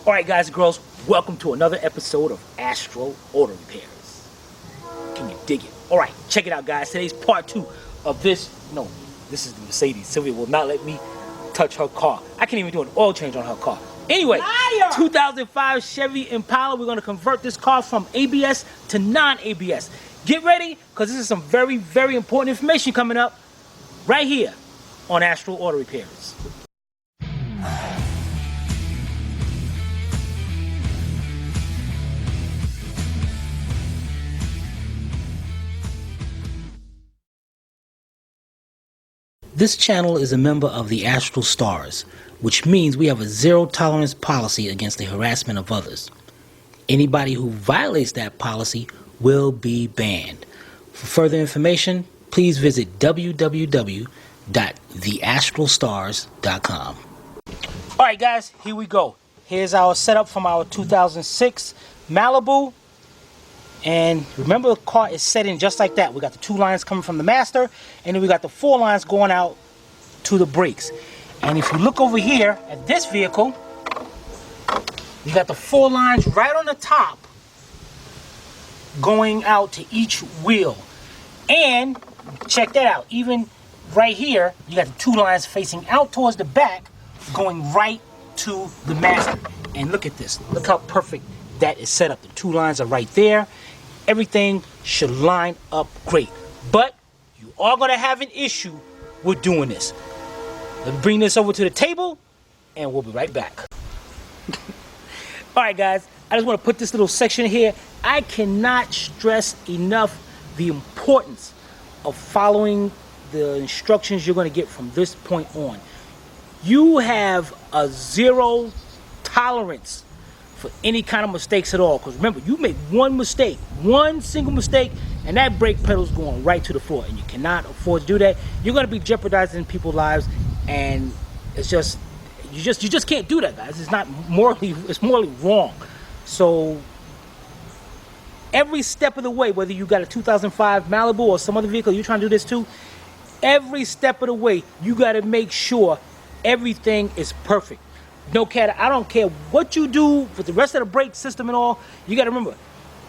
Alright guys and girls, welcome to another episode of Astro Auto Repairs. Can you dig it? Alright, check it out guys. Today's part 2 of this. No, this is the Mercedes. Sylvia will not let me touch her car. I can't even do an oil change on her car. Anyway, 2005 Chevy Impala. We're going to convert this car from ABS to non-ABS. Get ready, because this is some very, very important information coming up right here on Astro Auto Repairs. This channel is a member of the Astro Stars, which means we have a zero-tolerance policy against the harassment of others. Anybody who violates that policy will be banned. For further information, please visit www.theastrostars.com. Alright guys, here we go. Here's our setup from our 2006 Malibu. And remember, the car is set in just like that. We got the 2 lines coming from the master, and then we got the 4 lines going out to the brakes. And if you look over here at this vehicle, you got the 4 lines right on the top going out to each wheel. And check that out, even right here, you got the 2 lines facing out towards the back going right to the master. And look at this, look how perfect that is set up. The 2 lines are right there. Everything should line up great. But you are going to have an issue with doing this. Let me bring this over to the table and we'll be right back. Alright guys, I just want to put this little section here. I cannot stress enough the importance of following the instructions you're going to get from this point on. You have a zero tolerance for any kind of mistakes at all, because remember, you make one mistake, one single mistake, and that brake pedal is going right to the floor, and you cannot afford to do that. You're going to be jeopardizing people's lives, and it's just you just can't do that, guys. It's not morally, it's morally wrong. So every step of the way, whether you got a 2005 Malibu or some other vehicle you're trying to do this to, every step of the way you got to make sure everything is perfect. No care, I don't care what you do with the rest of the brake system and all. You got to remember,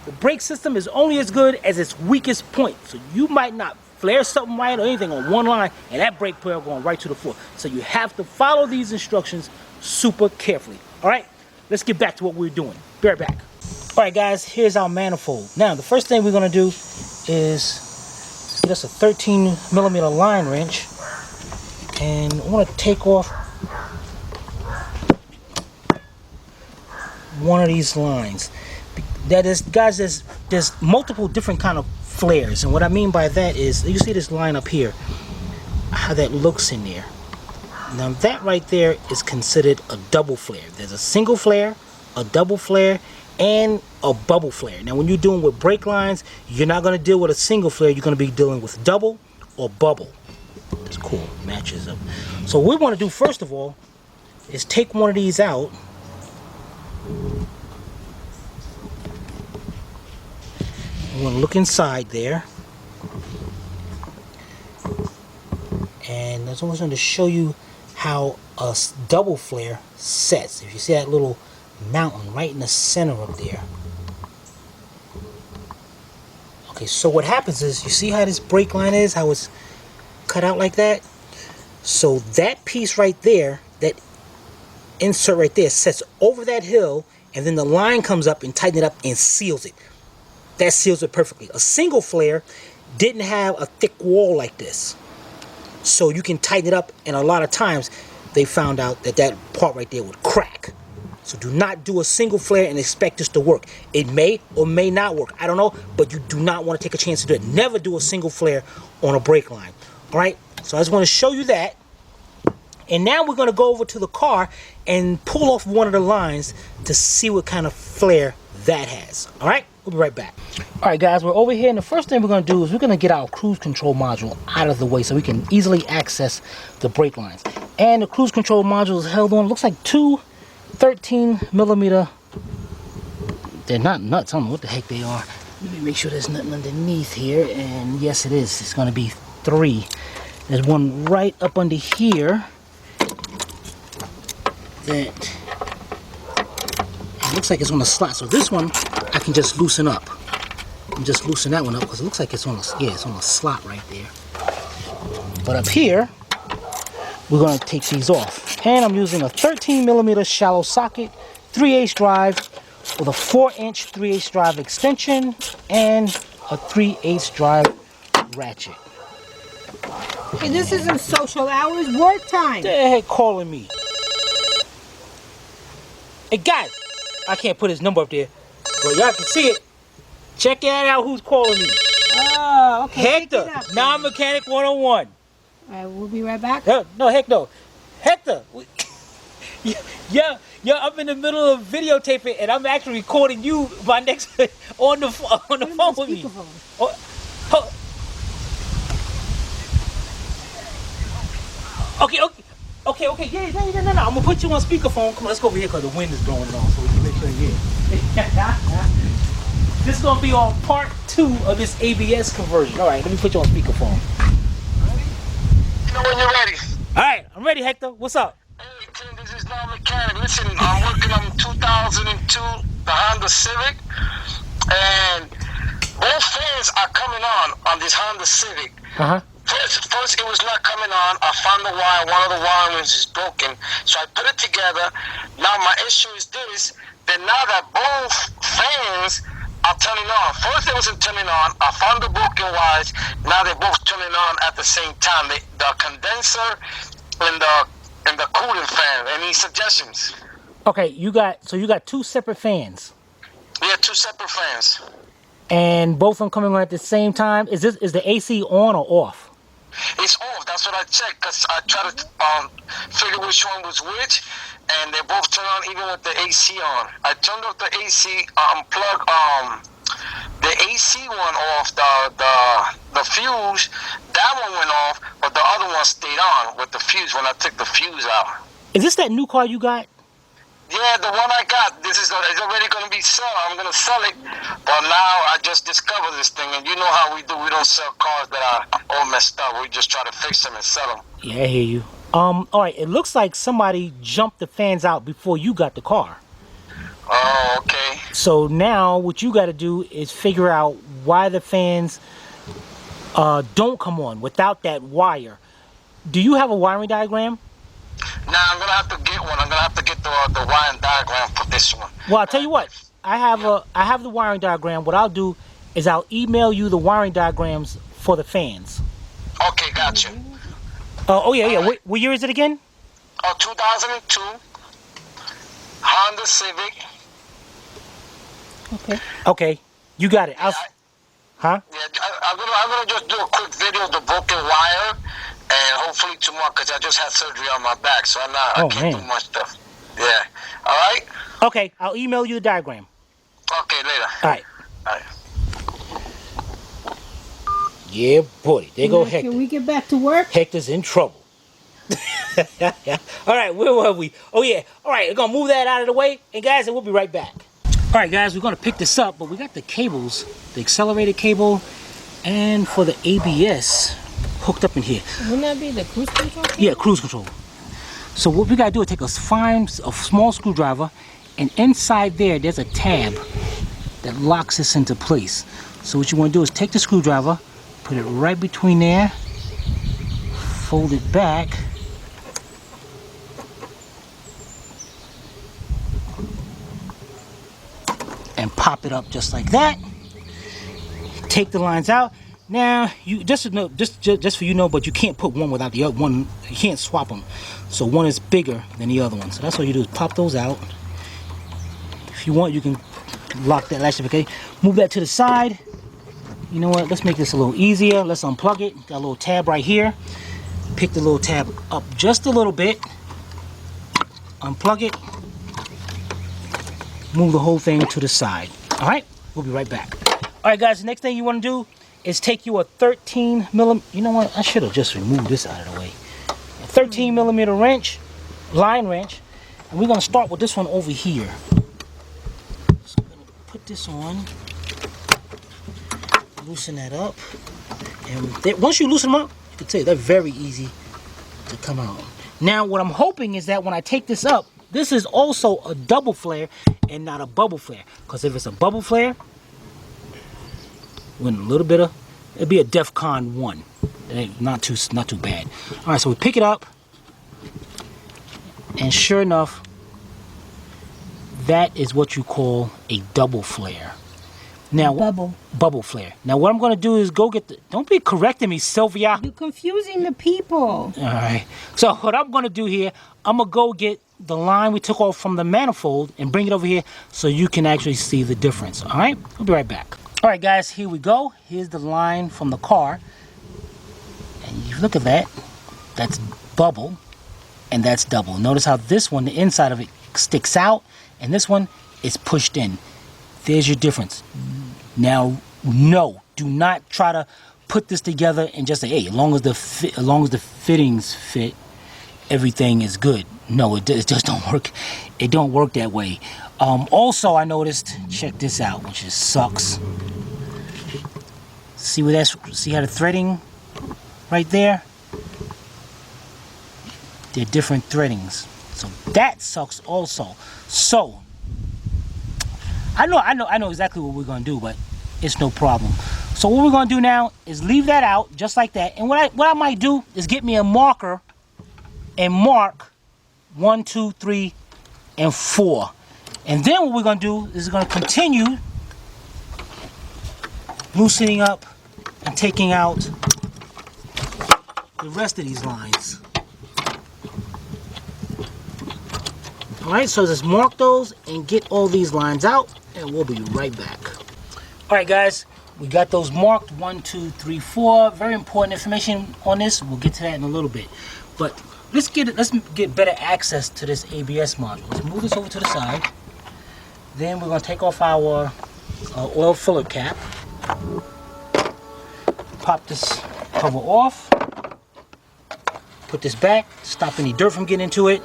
the brake system is only as good as its weakest point. So you might not flare something right or anything on one line, and that brake pedal going right to the floor. So you have to follow these instructions super carefully. All right, let's get back to what we're doing. Be right back. All right, guys, here's our manifold. Now, the first thing we're going to do is get us a 13mm line wrench, and I want to take off one of these lines. That is, guys, there's multiple different kind of flares, and what I mean by that is, you see this line up here, how that looks in there. Now that right there is considered a double flare. There's a single flare, a double flare, and a bubble flare. Now when you're doing with brake lines, you're not going to deal with a single flare, you're going to be dealing with double or bubble. That's cool, matches up. So what we want to do first of all is take one of these out. I'm going to look inside there, and I just wanted to show you how a double flare sets. If you see that little mountain right in the center up there. Okay, so what happens is, you see how this brake line is, how it's cut out like that? So that piece right there, that insert right there, sets over that hill, and then the line comes up and tightens it up and seals it. That seals it perfectly. A single flare didn't have a thick wall like this, so you can tighten it up, and a lot of times they found out that that part right there would crack. So do not do a single flare and expect this to work. It may or may not work, I don't know, but you do not want to take a chance to do it. Never do a single flare on a brake line. Alright, so I just want to show you that. And now we're going to go over to the car and pull off one of the lines to see what kind of flare that has. Alright, we'll be right back. Alright guys, we're over here, and the first thing we're going to do is we're going to get our cruise control module out of the way so we can easily access the brake lines. And the cruise control module is held on, looks like 2 13mm. They're not nuts, I don't know what the heck they are. Let me make sure there's nothing underneath here, and yes it is, it's going to be 3. There's one right up under here that It looks like it's on a slot. So this one, I can just loosen up. And just loosen that one up because it looks like it's on a, yeah, it's on a slot right there. But up here, we're going to take these off. And I'm using a 13mm shallow socket, 3/8 drive, with a 4-inch 3/8 drive extension and a 3/8 drive ratchet. Hey, this isn't social hours, work time. The heck calling me? Hey guys, I can't put his number up there, but y'all can see it. Check it out who's calling me. Oh, okay. Hector, non-mechanic 101. All right, we'll be right back. No, heck no. Hector, yeah, I'm in the middle of videotaping and I'm actually recording you by next on the phone with me. Oh. Okay, yeah, no. I'm gonna put you on speakerphone. Come on, let's go over here because the wind is blowing on, so we can make sure you hear. This is gonna be on part 2 of this ABS conversion. All right, let me put you on speakerphone. Ready? You know when you're ready. All right, I'm ready, Hector. What's up? Hey, Tim, this is non-mechanic. Listen, I'm working on 2002, the Honda Civic, and both fans are coming on this Honda Civic. First, it was not coming on. I found the wire. One of the wirings is broken, so I put it together. Now my issue is this: that now that both fans are turning on. First, it wasn't turning on. I found the broken wires. Now they're both turning on at the same time. The condenser and the cooling fan. Any suggestions? Okay, you got 2 separate fans. Yeah, 2 separate fans. And both of them coming on at the same time. Is the AC on or off? It's off. That's what I checked because I tried to figure which one was which, and they both turn on even with the AC on. I turned off the AC, unplug the AC one off, the fuse. That one went off, but the other one stayed on with the fuse when I took the fuse out. Is this that new car you got? Yeah, the one I got. It's already going to be sold. I'm going to sell it. But now I just discovered this thing. And you know how we do. We don't sell cars that are all messed up. We just try to fix them and sell them. Yeah, I hear you. All right. It looks like somebody jumped the fans out before you got the car. Oh, okay. So now what you got to do is figure out why the fans don't come on without that wire. Do you have a wiring diagram? Nah, I'm going to have to get one. I'm going to have to get the wiring diagram for this one. Well, I'll tell you what. I have the wiring diagram. What I'll do is I'll email you the wiring diagrams for the fans. Okay, gotcha. Oh, yeah. Right. What year is it again? 2002. Honda Civic. Okay. You got it. Huh? Yeah, I'm gonna just do a quick video of the broken wire, and hopefully tomorrow, because I just had surgery on my back, so I can't do much stuff. Yeah. All right? Okay, I'll email you the diagram. Okay, later. All right. All right. Yeah, boy. There go Hector. Can we get back to work? Hector's in trouble. All right, where were we? Oh, yeah. All right, we're going to move that out of the way. And, guys, we'll be right back. All right, guys, we're going to pick this up, but we got the cables, the accelerated cable, and for the ABS hooked up in here. Wouldn't that be the cruise control? Yeah, cruise control. So what we got to do is take a small screwdriver, and inside there's a tab that locks this into place. So what you want to do is take the screwdriver, put it right between there, fold it back, and pop it up just like that. Take the lines out. Now, you just for you know, but you can't put one without the other one. You can't swap them. So one is bigger than the other one. So that's what you do is pop those out. If you want, you can lock that latch up. Okay, move that to the side. You know what? Let's make this a little easier. Let's unplug it. Got a little tab right here. Pick the little tab up just a little bit. Unplug it. Move the whole thing to the side. All right, we'll be right back. All right, guys, the next thing you want to do is take you a 13mm, you know what, I should have just removed this out of the way. A 13mm wrench, line wrench, and we're going to start with this one over here. So I'm going to put this on, loosen that up, and once you loosen them up, you can tell they're very easy to come out. Now, what I'm hoping is that when I take this up, this is also a double flare and not a bubble flare. Because if it's a bubble flare, with a little bit of, it'd be a DEFCON 1. It ain't not too bad. All right, so we pick it up, and sure enough, that is what you call a double flare. Now, bubble flare. Now, what I'm going to do is go get the... Don't be correcting me, Sylvia. You're confusing the people. All right. So, what I'm going to do here, I'm going to go get the line we took off from the manifold and bring it over here so you can actually see the difference. All right? We'll be right back. All right, guys. Here we go. Here's the line from the car. And you look at that. That's bubble. And that's double. Notice how this one, the inside of it, sticks out. And this one is pushed in. There's your difference. Now, no, do not try to put this together and just say, hey, as long as the fittings fit, everything is good. No, it just don't work. It don't work that way. Also, I noticed, check this out, which is sucks. See where that's? See how the threading right there? They're different threadings, so that sucks also. So. I know exactly what we're gonna do, but it's no problem. So what we're gonna do now is leave that out just like that. And what I might do is get me a marker and mark 1, 2, 3, and 4. And then what we're gonna do is gonna continue loosening up and taking out the rest of these lines. All right, so just mark those and get all these lines out. And we'll be right back. All right, guys, we got those marked 1, 2, 3, 4. Very important information on this. We'll get to that in a little bit. But let's get better access to this ABS module. Let's move this over to the side. Then we're gonna take off our oil filler cap. Pop this cover off. Put this back. Stop any dirt from getting into it.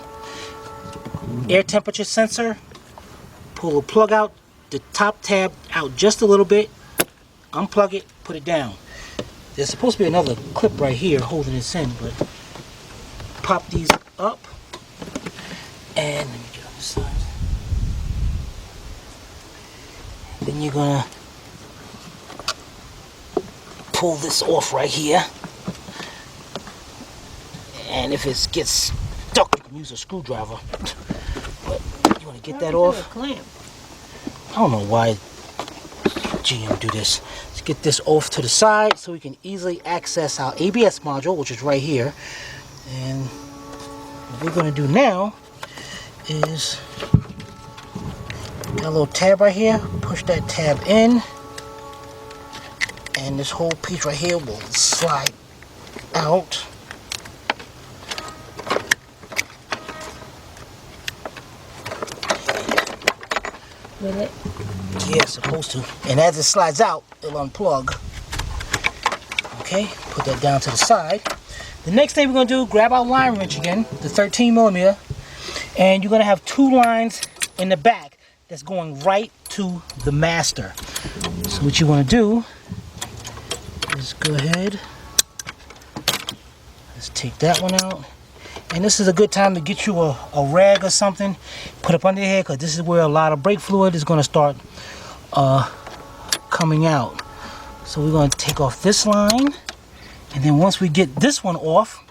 Air temperature sensor. Pull the plug out. The top tab out just a little bit, unplug it, put it down. There's supposed to be another clip right here holding this in, but pop these up, and let me get on the side. Then you're gonna pull this off right here, and if it gets stuck, you can use a screwdriver. But you want to get that off. I don't know why GM do this. Let's get this off to the side so we can easily access our ABS module, which is right here. And what we're going to do now is got a little tab right here. Push that tab in, and this whole piece right here will slide out. Will it? Yeah, it's supposed to. And as it slides out, it'll unplug. Okay, put that down to the side. The next thing we're going to do, grab our line wrench again, the 13mm, and you're going to have 2 lines in the back that's going right to the master. So what you want to do is go ahead, let's take that one out. And this is a good time to get you a rag or something, put up under here, because this is where a lot of brake fluid is going to start coming out. So we're going to take off this line, and then once we get this one off,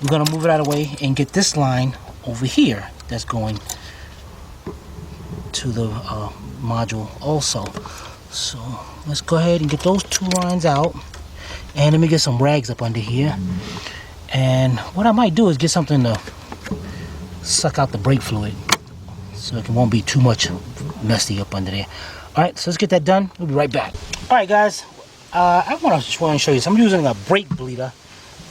we're going to move it out of the way and get this line over here that's going to the module also. So let's go ahead and get those 2 lines out, and let me get some rags up under here. And what I might do is get something to suck out the brake fluid so it won't be too much messy up under there. All right, so let's get that done. We'll be right back. All right, guys, I just want to show you. So I'm using a brake bleeder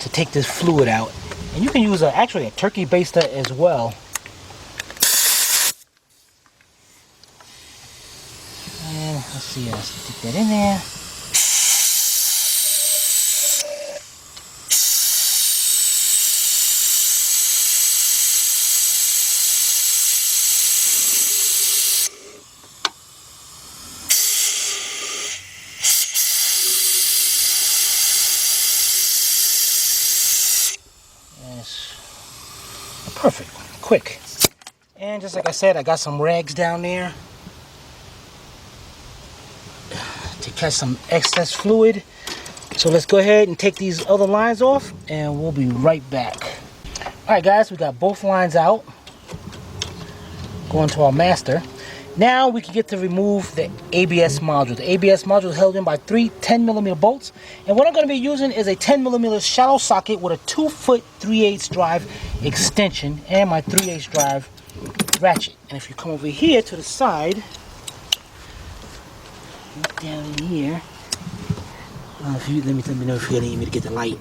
to take this fluid out. And you can use actually a turkey baster as well. And let's see, let's stick that in there. Perfect, quick. And just like I said, I got some rags down there to catch some excess fluid. So let's go ahead and take these other lines off and we'll be right back. Alright guys, we got both lines out. Going to our master. Now we can get to remove the ABS module. The ABS module is held in by 3 10mm bolts. And what I'm going to be using is a 10mm shallow socket with a 2-foot 3/8 drive extension and my 3/8 drive ratchet. And if you come over here to the side, down in here, let me know if you need me to get the light.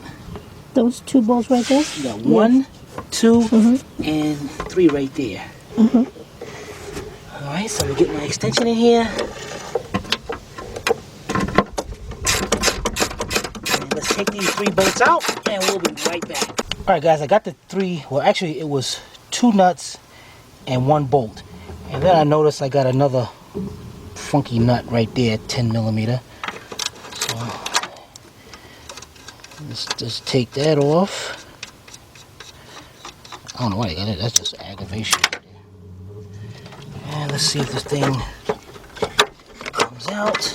Those 2 bolts right there? You got 1, 2, and 3 right there. Alright, so we get my extension in here. And let's take these 3 bolts out and we'll be right back. Alright guys, I got the 3, well actually it was 2 nuts and 1 bolt. And then I noticed I got another funky nut right there, 10mm. So let's just take that off. I don't know why I got it, that's just aggravation. And let's see if this thing comes out.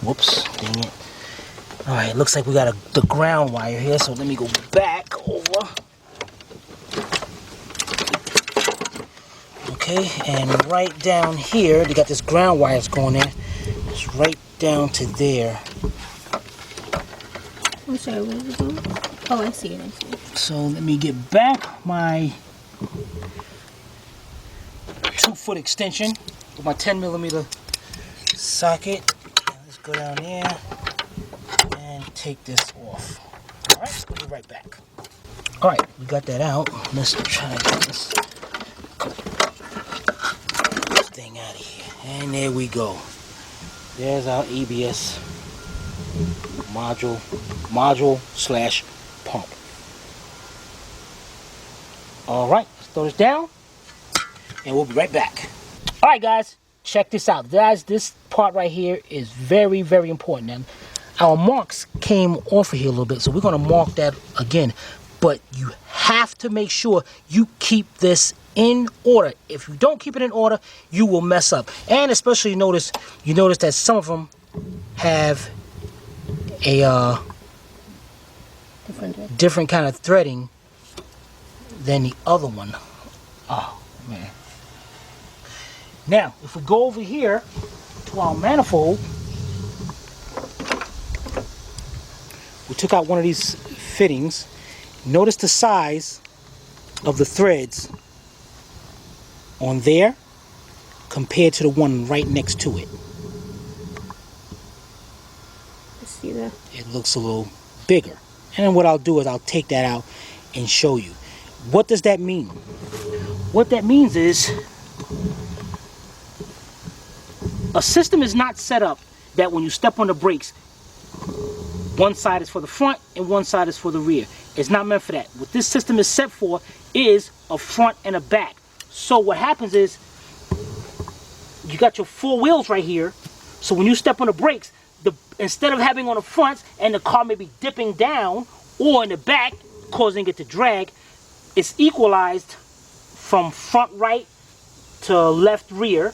Whoops, dang it. Alright, looks like we got the ground wire here, so let me go back over. Okay, and right down here, they got this ground wires going in. It's right down to there. I'm sorry, where is it going? Oh, I see it, I see it. So let me get back my 2-foot extension with my 10mm socket. Let's go down here and take this off. Alright, we'll be right back. Alright, we got that out. Let's try to get this thing out of here. And there we go. There's our ABS module slash pump. Alright, let's throw this down and we'll be right back. Alright guys, check this out. Guys, this part right here is very, very important. Now, our marks came off of here a little bit, so we're going to mark that again. But you have to make sure you keep this in order. If you don't keep it in order, you will mess up. And especially you notice that some of them have a different kind of threading than the other one. Oh man. Now if we go over here to our manifold, we took out one of these fittings. Notice the size of the threads on there compared to the one right next to it. See that? It looks a little bigger. And then what I'll do is I'll take that out and show you. What does that mean? What that means is a system is not set up that when you step on the brakes, one side is for the front and one side is for the rear. It's not meant for that. What this system is set for is a front and a back. So what happens is you got your 4 wheels right here. So when you step on the brakes, instead of having on the front and the car may be dipping down or in the back causing it to drag, it's equalized from front right to left rear,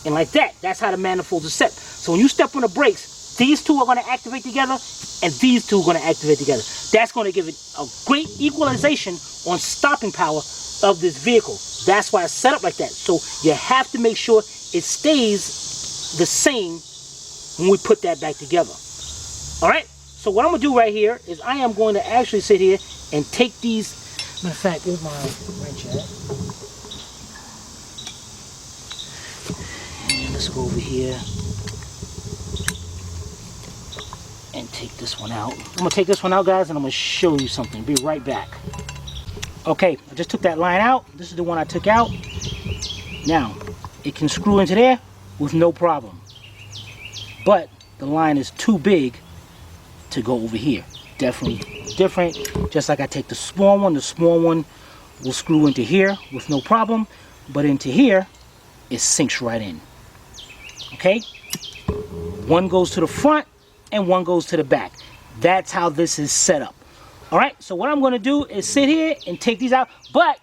and like that. That's how the manifolds are set. So when you step on the brakes, these two are going to activate together and these two are going to activate together. That's going to give it a great equalization on stopping power of this vehicle. That's why it's set up like that. So you have to make sure it stays the same when we put that back together. Alright, so what I'm going to do right here is I am going to actually sit here and take these. Matter of fact, here's my wrench at. And let's go over here and take this one out. I'm going to take this one out, guys, and I'm going to show you something. Be right back. Okay, I just took that line out. This is the one I took out. Now, it can screw into there with no problem. But the line is too big to go over here. Definitely different. Just like I take the small one will screw into here with no problem. But into here, it sinks right in. Okay? One goes to the front and one goes to the back. That's how this is set up. All right, so what I'm going to do is sit here and take these out, but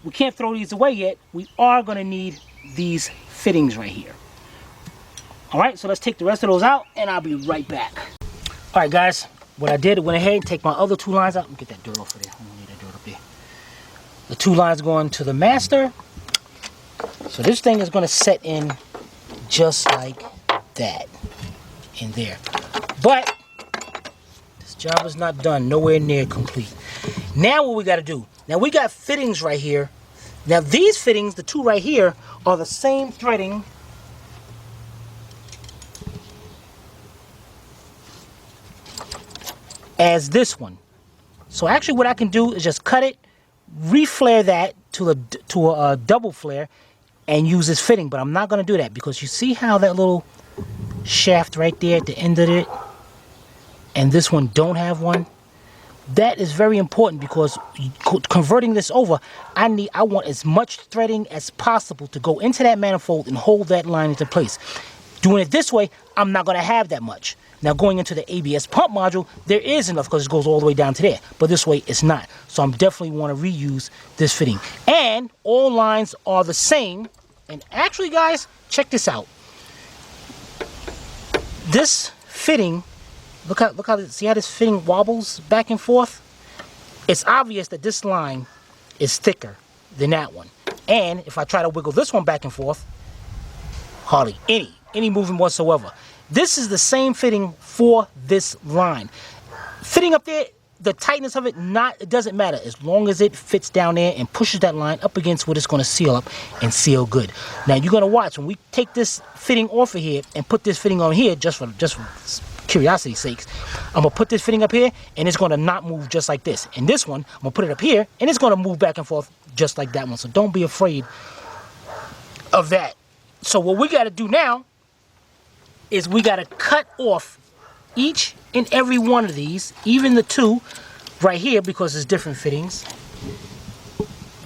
we can't throw these away yet. We are going to need these fittings right here. All right, so let's take the rest of those out, and I'll be right back. All right, guys, what I did, I went ahead and take my other 2 lines out. Let me get that dirt off of there. I don't need that dirt up there. The 2 lines going to the master. So this thing is going to set in just like that in there. But this job is not done, nowhere near complete. Now what we got to do, now we got fittings right here. Now these fittings, the 2 right here, are the same threading as this one. So actually what I can do is just cut it, reflare that to a double flare, and use this fitting. But I'm not going to do that because you see how that little shaft right there at the end of it, and this one don't have one. That is very important because converting this over, I want as much threading as possible to go into that manifold and hold that line into place. Doing it this way, I'm not going to have that much. Now going into the ABS pump module, there is enough because it goes all the way down to there. But this way, it's not. So I'm definitely want to reuse this fitting. And all lines are the same. And actually, guys, check this out. This fitting, look how, see how this fitting wobbles back and forth? It's obvious that this line is thicker than that one. And if I try to wiggle this one back and forth, hardly any movement whatsoever. This is the same fitting for this line. Fitting up there, the tightness of it, it doesn't matter as long as it fits down there and pushes that line up against what it's going to seal up and seal good. Now you're going to watch when we take this fitting off of here and put this fitting on here, just for curiosity's sakes. I'm going to put this fitting up here and it's going to not move just like this. And this one, I'm going to put it up here and it's going to move back and forth just like that one. So don't be afraid of that. So what we got to do now is we got to cut off each and every one of these, even the 2 right here, because it's different fittings.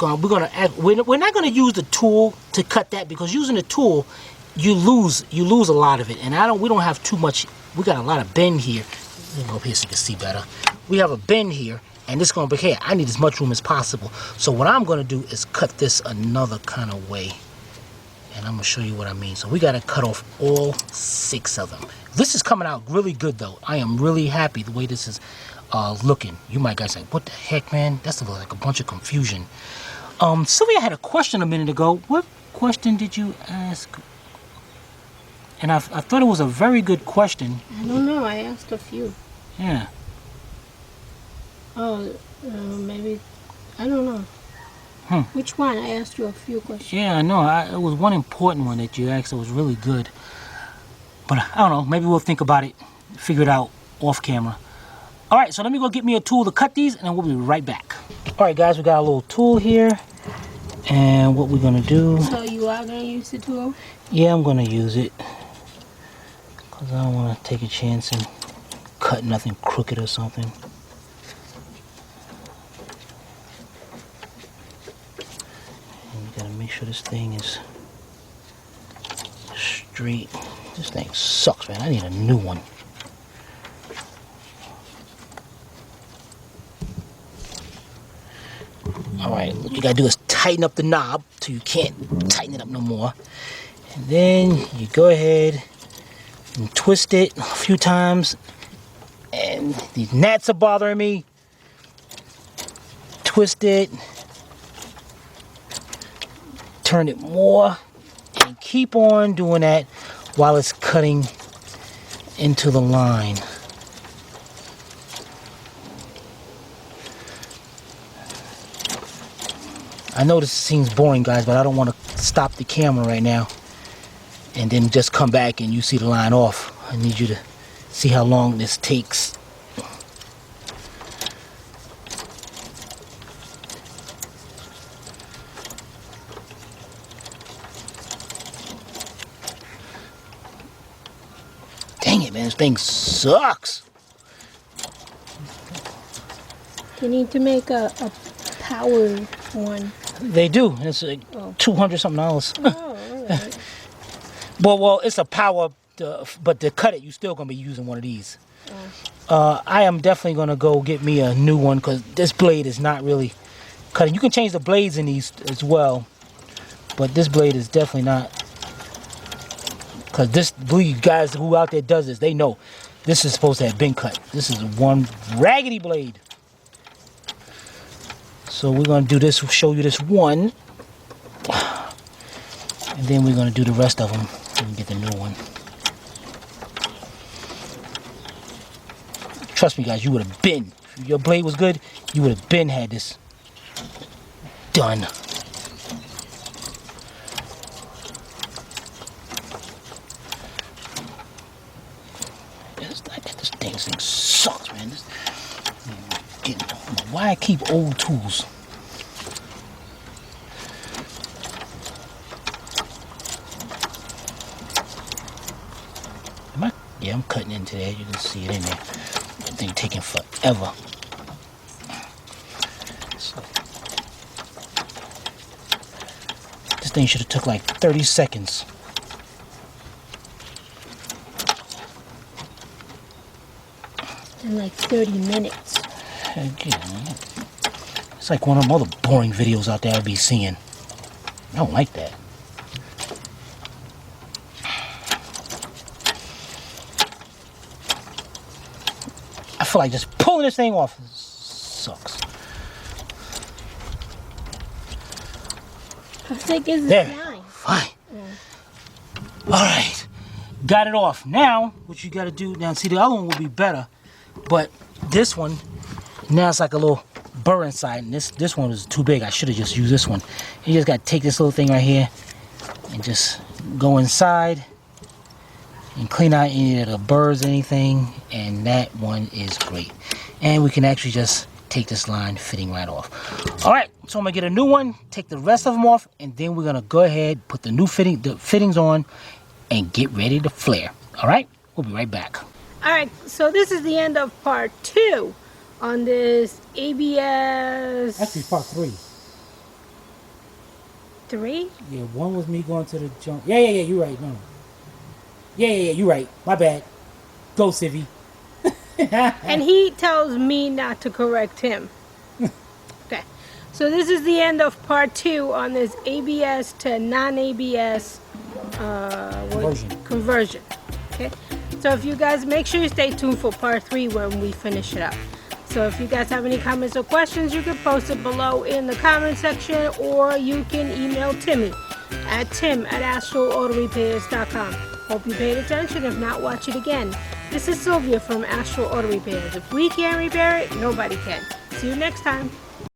We're not going to use the tool to cut that, because using the tool you lose a lot of it, and we don't have too much. We got a lot of bend here. Let me go up here so you can see better. We have a bend here, and this is going to be here. I need as much room as possible. So what I'm going to do is cut this another kind of way. And I'm going to show you what I mean. So we got to cut off all 6 of them. This is coming out really good, though. I am really happy the way this is looking. You might guys say, what the heck, man? That's like a bunch of confusion. Sylvia had a question a minute ago. What question did you ask? And I thought it was a very good question. I don't know. I asked a few. Yeah. Oh, maybe. I don't know. Which one? I asked you a few questions. Yeah, I know. It was one important one that you asked that was really good. But I don't know. Maybe we'll think about it, figure it out off camera. All right, so let me go get me a tool to cut these, and then we'll be right back. All right, guys, we got a little tool here. And what we're going to do... So you are going to use the tool? Yeah, I'm going to use it. Because I don't want to take a chance and cut nothing crooked or something. Make sure this thing is straight. This thing sucks, man. I need a new one. Alright, what you gotta do is tighten up the knob till you can't tighten it up no more. And then you go ahead and twist it a few times. And these gnats are bothering me. Twist it. Turn it more and keep on doing that while it's cutting into the line. I know this seems boring, guys, but I don't want to stop the camera right now and then just come back and you see the line off. I need you to see how long this takes. Dang it, man, this thing sucks. You need to make a power one. They do. It's like $200 something. Oh, all right. Well, it's a power, but to cut it, you're still gonna be using one of these. I am definitely gonna go get me a new one because this blade is not really cutting. You can change the blades in these as well, but this blade is definitely not. Because this, believe guys who out there does this, they know this is supposed to have been cut. This is one raggedy blade. So we're gonna do this. Show you this one, and then we're gonna do the rest of them and get the new one. Trust me, guys, you would have been. If your blade was good, you would have been had this done. This thing sucks, man. I don't know why I keep old tools. Yeah, I'm cutting into that. You can see it in there. That thing taking forever. So, this thing should have took like 30 seconds. In like 30 minutes. Heck yeah. It's like one of them other boring videos out there I'd be seeing. I don't like that. I feel like just pulling this thing off sucks. How thick is There. this line? Fine. Alright. Got it off. Now, what you gotta do, now see the other one will be better, but this one, now it's like a little burr inside, and this one is too big. I should have just used this one. You just gotta take this little thing right here and just go inside and clean out any of the burrs, anything, and that one is great. And we can actually just take this line fitting right off. All right, so I'm gonna get a new one, take the rest of them off, and then we're gonna go ahead, put the new fittings on, and get ready to flare. All right, we'll be right back. All right, so this is the end of part 2 on this ABS. Actually, part 3. 3? Yeah, one was me going to the jump. Yeah, you're right. No. Yeah, you're right. My bad. Go, Civvy. And he tells me not to correct him. Okay, so this is the end of part 2 on this ABS to non-ABS conversion. Okay, so if you guys, make sure you stay tuned for part 3 when we finish it up. So if you guys have any comments or questions, you can post it below in the comment section, or you can email Timmy at tim@astralautorepairs.com. Hope you paid attention. If not, watch it again. This is Sylvia from Astral Auto Repairs. If we can't repair it, nobody can. See you next time.